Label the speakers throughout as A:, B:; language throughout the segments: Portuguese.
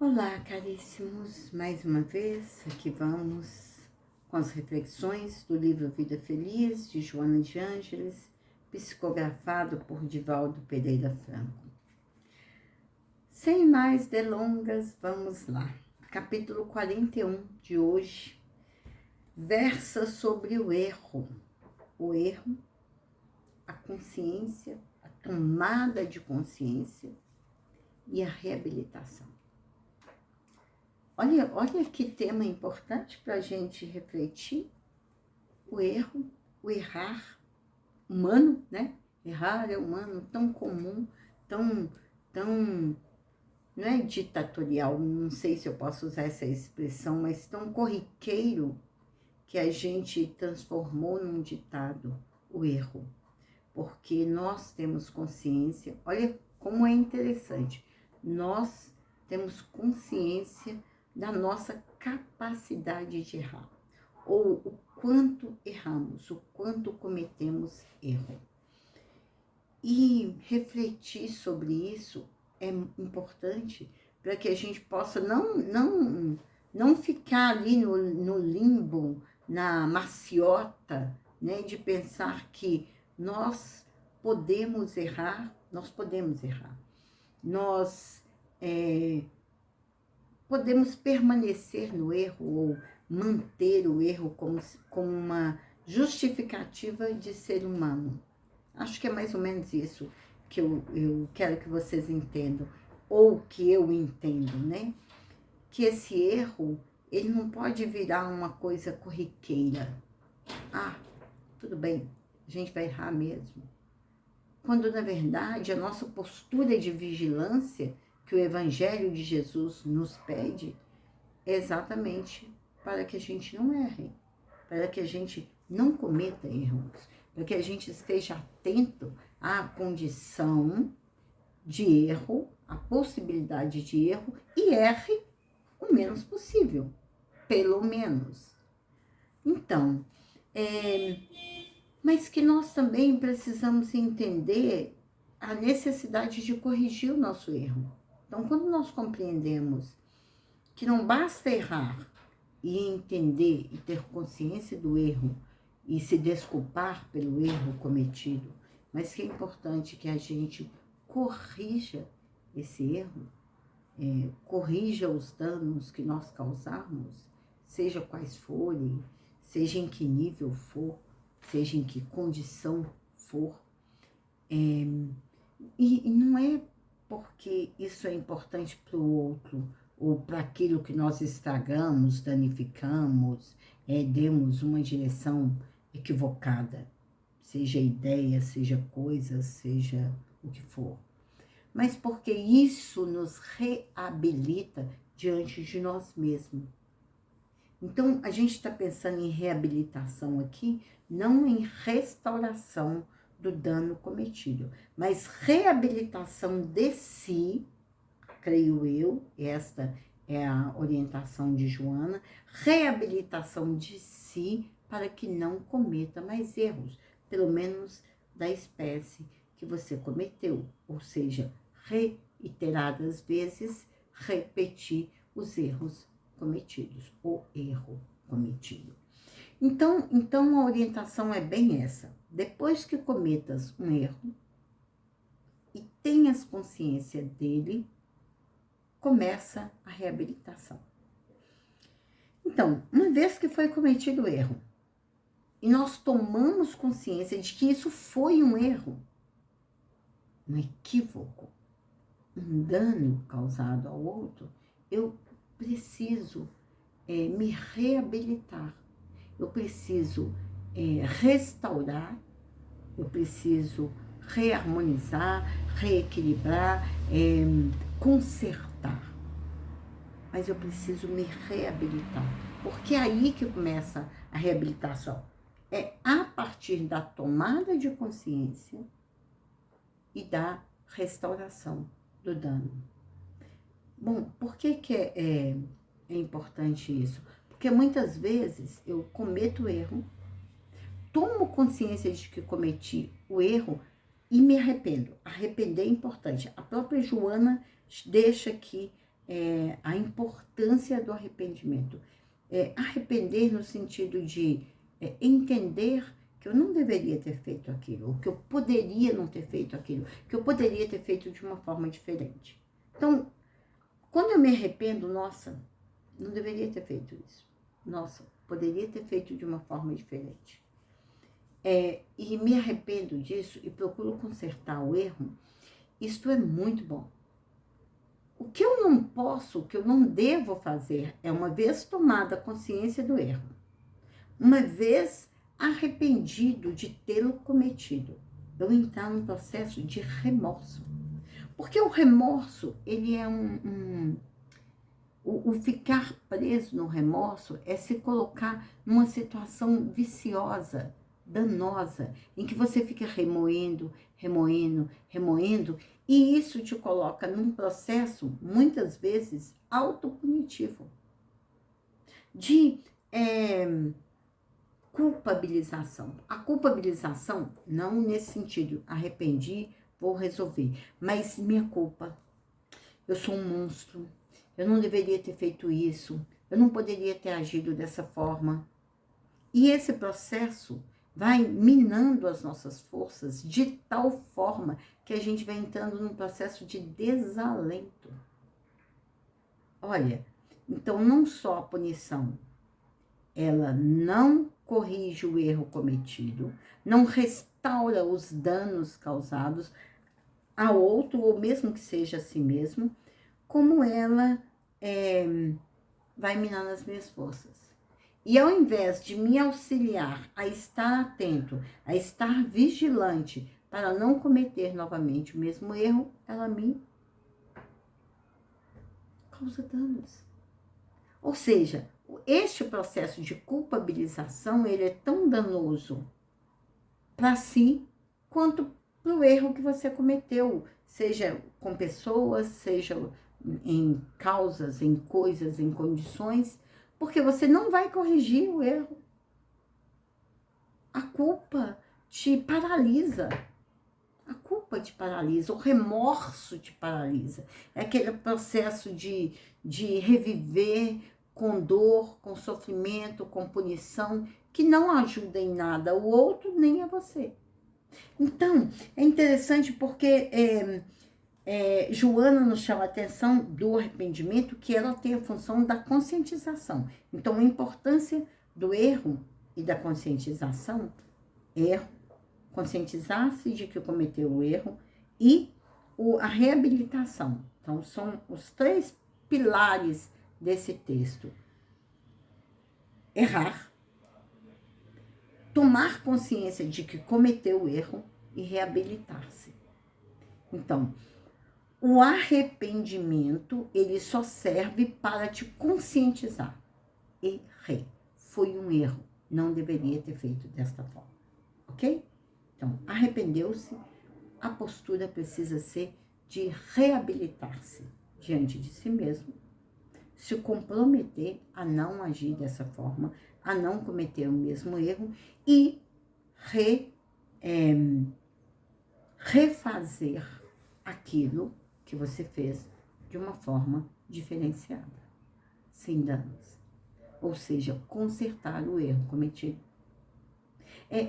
A: Olá, caríssimos, mais uma vez aqui vamos com as reflexões do livro Vida Feliz, de Joana de Ângeles, psicografado por Divaldo Pereira Franco. Sem mais delongas, vamos lá. Capítulo 41 de hoje versa sobre o erro, a consciência, a tomada de consciência e a reabilitação. Olha que tema importante para a gente refletir. O erro, o errar humano, né? Errar é humano, tão comum, tão, não é ditatorial, não sei se eu posso usar essa expressão, mas tão corriqueiro que a gente transformou num ditado, o erro. Porque nós temos consciência, olha como é interessante, nós temos consciência da nossa capacidade de errar, ou o quanto erramos, o quanto cometemos erro. E refletir sobre isso é importante para que a gente possa não ficar ali no limbo, na maciota, né, de pensar que nós podemos errar, nós podemos permanecer no erro ou manter o erro como uma justificativa de ser humano. Acho que é mais ou menos isso que eu quero que vocês entendam, ou que eu entendo, né? Que esse erro, ele não pode virar uma coisa corriqueira. Ah, tudo bem, a gente vai errar mesmo. Quando, na verdade, a nossa postura de vigilância que o Evangelho de Jesus nos pede é exatamente para que a gente não erre, para que a gente não cometa erros, para que a gente esteja atento à condição de erro, à possibilidade de erro e erre o menos possível, pelo menos. Então, mas que nós também precisamos entender a necessidade de corrigir o nosso erro. Então, quando nós compreendemos que não basta errar e entender e ter consciência do erro e se desculpar pelo erro cometido, mas que é importante que a gente corrija esse erro, corrija os danos que nós causarmos, seja quais forem, seja em que nível for, seja em que condição for. E não é porque isso é importante para o outro, ou para aquilo que nós estragamos, danificamos, demos uma direção equivocada, seja ideia, seja coisa, seja o que for. Mas porque isso nos reabilita diante de nós mesmos. Então, a gente está pensando em reabilitação aqui, não em restauração do dano cometido, mas reabilitação de si, creio eu, esta é a orientação de Joana, reabilitação de si para que não cometa mais erros, pelo menos da espécie que você cometeu, ou seja, reiteradas vezes repetir os erros cometidos, o erro cometido. Então a orientação é bem essa. Depois que cometas um erro e tenhas consciência dele, começa a reabilitação. Então, uma vez que foi cometido o erro, e nós tomamos consciência de que isso foi um erro, um equívoco, um dano causado ao outro, eu preciso me reabilitar, eu preciso restaurar, eu preciso reharmonizar, reequilibrar, consertar. Mas eu preciso me reabilitar, porque é aí que começa a reabilitação. É a partir da tomada de consciência e da restauração do dano. Bom, por que é importante isso? Porque muitas vezes eu cometo o erro, tomo consciência de que cometi o erro e me arrependo. Arrepender é importante. A própria Joana deixa aqui a importância do arrependimento. Arrepender no sentido de entender que eu não deveria ter feito aquilo, ou que eu poderia não ter feito aquilo, que eu poderia ter feito de uma forma diferente. Então, quando eu me arrependo, nossa, não deveria ter feito isso. Nossa, poderia ter feito de uma forma diferente. E me arrependo disso e procuro consertar o erro. Isto é muito bom. O que eu não posso, o que eu não devo fazer é, uma vez tomada a consciência do erro, uma vez arrependido de tê-lo cometido, eu entrar num processo de remorso. Porque o remorso, ele é o ficar preso no remorso é se colocar numa situação viciosa, danosa, em que você fica remoendo, e isso te coloca num processo, muitas vezes, autopunitivo, de culpabilização. A culpabilização, não nesse sentido, arrependi, vou resolver, mas minha culpa, eu sou um monstro, eu não deveria ter feito isso, eu não poderia ter agido dessa forma. E esse processo vai minando as nossas forças de tal forma que a gente vai entrando num processo de desalento. Olha, então não só a punição, ela não corrige o erro cometido, não restaura os danos causados a outro, ou mesmo que seja a si mesmo, como ela vai minando as minhas forças. E ao invés de me auxiliar a estar atento, a estar vigilante para não cometer novamente o mesmo erro, ela me causa danos. Ou seja, este processo de culpabilização, ele é tão danoso para si quanto para o erro que você cometeu, seja com pessoas, seja em causas, em coisas, em condições, porque você não vai corrigir o erro. A culpa te paralisa. A culpa te paralisa, o remorso te paralisa. É aquele processo de reviver com dor, com sofrimento, com punição, que não ajuda em nada o outro, nem a você. Então, é interessante porque Joana nos chama a atenção do arrependimento, que ela tem a função da conscientização. Então, a importância do erro e da conscientização, conscientizar-se de que cometeu o erro e a reabilitação. Então, são os 3 pilares desse texto. Errar, tomar consciência de que cometeu o erro e reabilitar-se. Então, o arrependimento, ele só serve para te conscientizar. Errei, foi um erro, não deveria ter feito desta forma, ok? Então, arrependeu-se, a postura precisa ser de reabilitar-se diante de si mesmo, se comprometer a não agir dessa forma, a não cometer o mesmo erro e refazer aquilo que você fez de uma forma diferenciada, sem danos. Ou seja, consertar o erro cometido.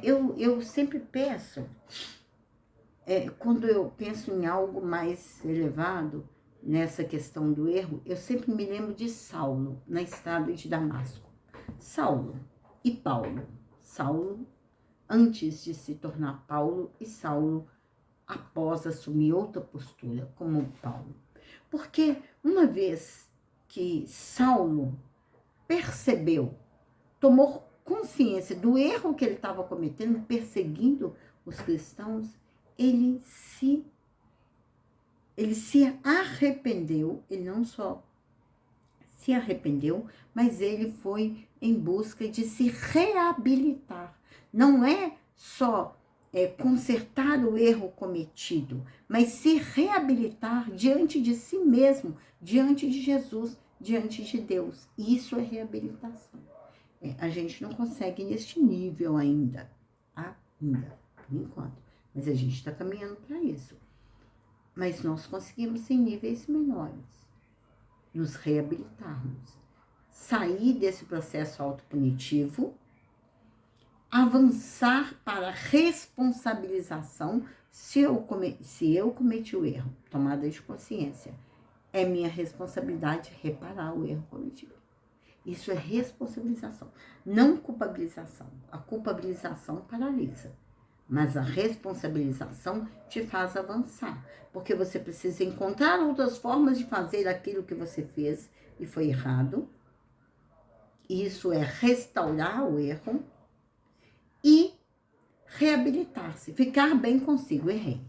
A: Eu sempre penso, quando eu penso em algo mais elevado, nessa questão do erro, eu sempre me lembro de Saulo, na estrada de Damasco. Saulo e Paulo. Saulo, antes de se tornar Paulo, e Saulo, após assumir outra postura, como Paulo. Porque uma vez que Saulo percebeu, tomou consciência do erro que ele estava cometendo, perseguindo os cristãos, ele se arrependeu, ele não só se arrependeu, mas ele foi em busca de se reabilitar. Não é só consertar o erro cometido, mas se reabilitar diante de si mesmo, diante de Jesus, diante de Deus. Isso é reabilitação. A gente não consegue neste nível ainda, por enquanto. Mas a gente está caminhando para isso. Mas nós conseguimos em níveis menores. nos reabilitarmos, sair desse processo autopunitivo, avançar para a responsabilização. Se eu cometi o erro, tomada de consciência, é minha responsabilidade reparar o erro cometido. Isso é responsabilização, não culpabilização. A culpabilização paralisa, mas a responsabilização te faz avançar, porque você precisa encontrar outras formas de fazer aquilo que você fez e foi errado. Isso é restaurar o erro e reabilitar-se, ficar bem consigo. Errei,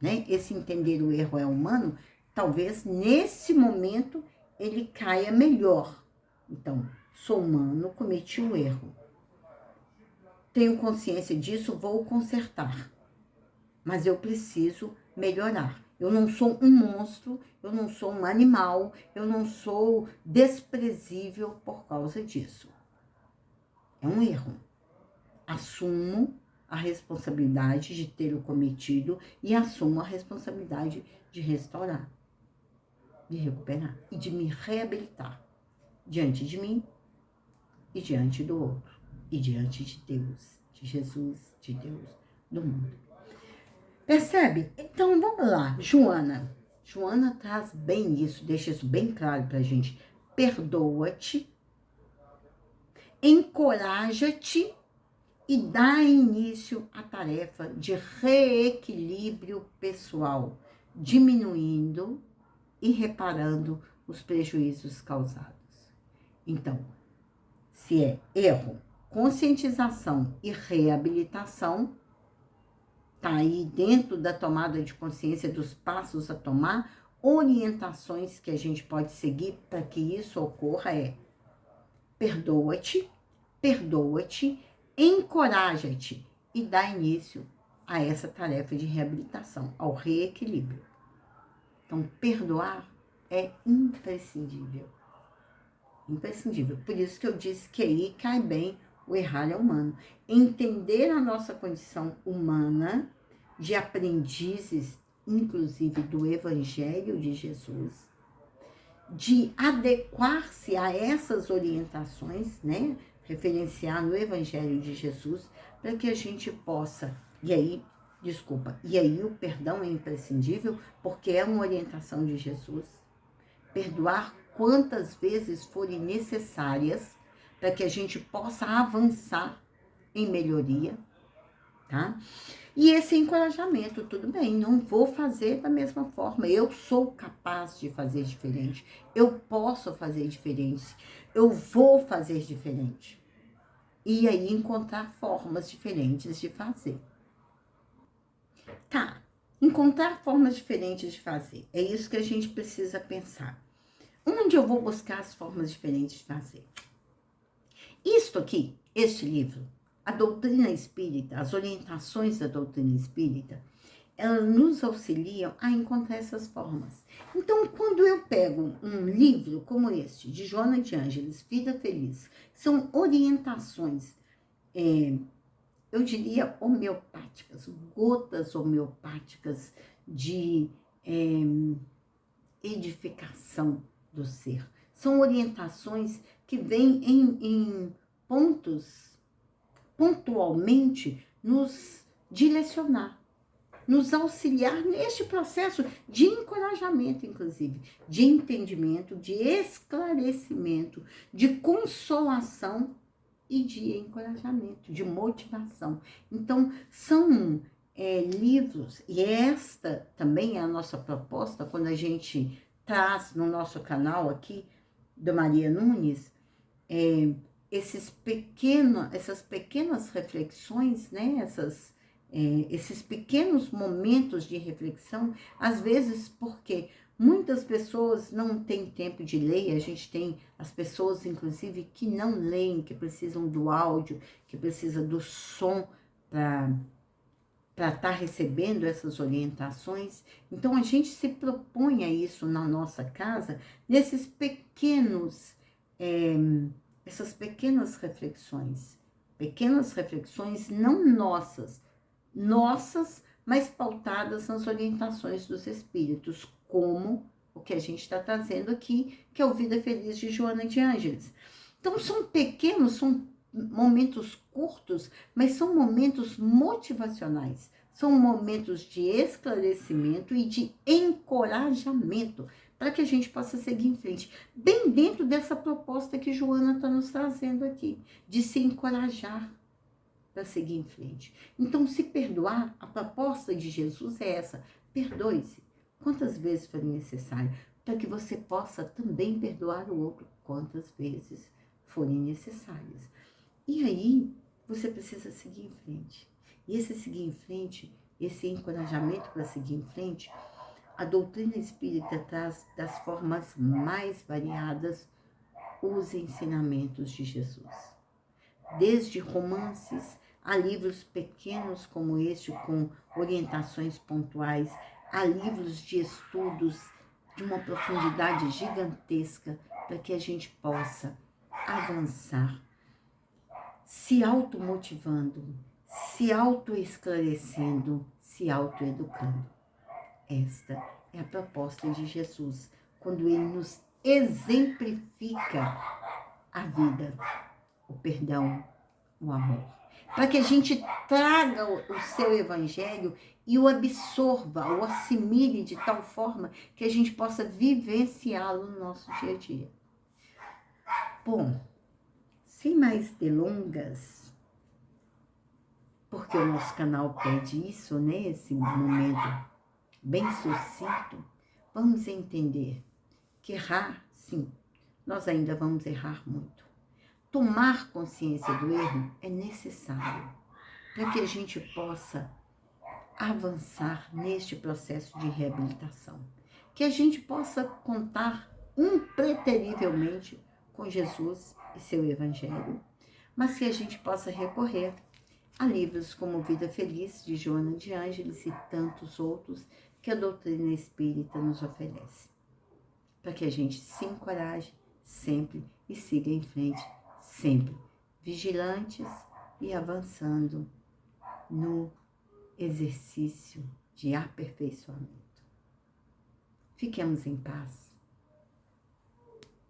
A: né? Esse entender o erro é humano, talvez nesse momento ele caia melhor. Então, sou humano, cometi um erro. Tenho consciência disso, vou consertar. Mas eu preciso melhorar. Eu não sou um monstro, eu não sou um animal, eu não sou desprezível por causa disso. É um erro. Assumo a responsabilidade de ter o cometido e assumo a responsabilidade de restaurar, de recuperar e de me reabilitar diante de mim e diante do outro, e diante de Deus, de Jesus, de Deus, do mundo. Percebe? Então, vamos lá. Joana traz bem isso, deixa isso bem claro pra gente. Perdoa-te, encoraja-te e dá início à tarefa de reequilíbrio pessoal, diminuindo e reparando os prejuízos causados. Então, se é erro, conscientização e reabilitação, está aí dentro da tomada de consciência dos passos a tomar, orientações que a gente pode seguir para que isso ocorra é: perdoa-te, encoraja-te e dá início a essa tarefa de reabilitação, ao reequilíbrio. Então, perdoar é imprescindível. Imprescindível. Por isso que eu disse que aí cai bem o errar é humano. Entender a nossa condição humana de aprendizes, inclusive do Evangelho de Jesus, de adequar-se a essas orientações, né? Referenciar no Evangelho de Jesus, para que a gente possa, e aí o perdão é imprescindível, porque é uma orientação de Jesus. Perdoar quantas vezes forem necessárias, para que a gente possa avançar em melhoria, tá? E esse encorajamento, tudo bem, não vou fazer da mesma forma, eu sou capaz de fazer diferente, eu posso fazer diferente, eu vou fazer diferente. E aí encontrar formas diferentes de fazer. Tá, encontrar formas diferentes de fazer, é isso que a gente precisa pensar. Onde eu vou buscar as formas diferentes de fazer? Isto aqui, este livro, a doutrina espírita, as orientações da doutrina espírita, elas nos auxiliam a encontrar essas formas. Então, quando eu pego um livro como este, de Joana de Ângeles, Vida Feliz, são orientações, eu diria homeopáticas, gotas homeopáticas de edificação do ser. São orientações que vêm em pontos, pontualmente, nos direcionar, nos auxiliar neste processo de encorajamento, inclusive, de entendimento, de esclarecimento, de consolação e de encorajamento, de motivação. Então, são livros, e esta também é a nossa proposta, quando a gente traz no nosso canal aqui, do Maria Nunes, essas pequenas reflexões, né? Esses pequenos momentos de reflexão, às vezes porque muitas pessoas não têm tempo de ler, a gente tem as pessoas, inclusive, que não leem, que precisam do áudio, que precisam do som para estar recebendo essas orientações. Então, a gente se propõe a isso na nossa casa, nesses essas pequenas reflexões não nossas, mas pautadas nas orientações dos espíritos, como o que a gente está trazendo aqui, que é o Vida Feliz de Joana de Ângeles. Então, são pequenos, são momentos curtos, mas são momentos motivacionais. São momentos de esclarecimento e de encorajamento para que a gente possa seguir em frente. Bem dentro dessa proposta que Joana está nos trazendo aqui, de se encorajar para seguir em frente. Então, se perdoar, a proposta de Jesus é essa: perdoe-se quantas vezes for necessário, para que você possa também perdoar o outro quantas vezes forem necessárias. E aí, você precisa seguir em frente. E esse seguir em frente, esse encorajamento para seguir em frente, a doutrina espírita traz das formas mais variadas os ensinamentos de Jesus. Desde romances a livros pequenos como este, com orientações pontuais, a livros de estudos de uma profundidade gigantesca, para que a gente possa avançar, se automotivando, se autoesclarecendo, se autoeducando. Esta é a proposta de Jesus, quando ele nos exemplifica a vida, o perdão, o amor. Para que a gente traga o seu evangelho e o absorva, o assimile de tal forma que a gente possa vivenciá-lo no nosso dia a dia. Bom, sem mais delongas, porque o nosso canal pede isso, né? Esse momento bem sucinto, vamos entender que errar, sim, nós ainda vamos errar muito. Tomar consciência do erro é necessário para que a gente possa avançar neste processo de reabilitação. Que a gente possa contar impreterivelmente com Jesus e seu Evangelho, mas que a gente possa recorrer a livros como Vida Feliz, de Joana de Ângeles, e tantos outros que a doutrina espírita nos oferece. Para que a gente se encoraje sempre e siga em frente, sempre vigilantes e avançando no exercício de aperfeiçoamento. Fiquemos em paz.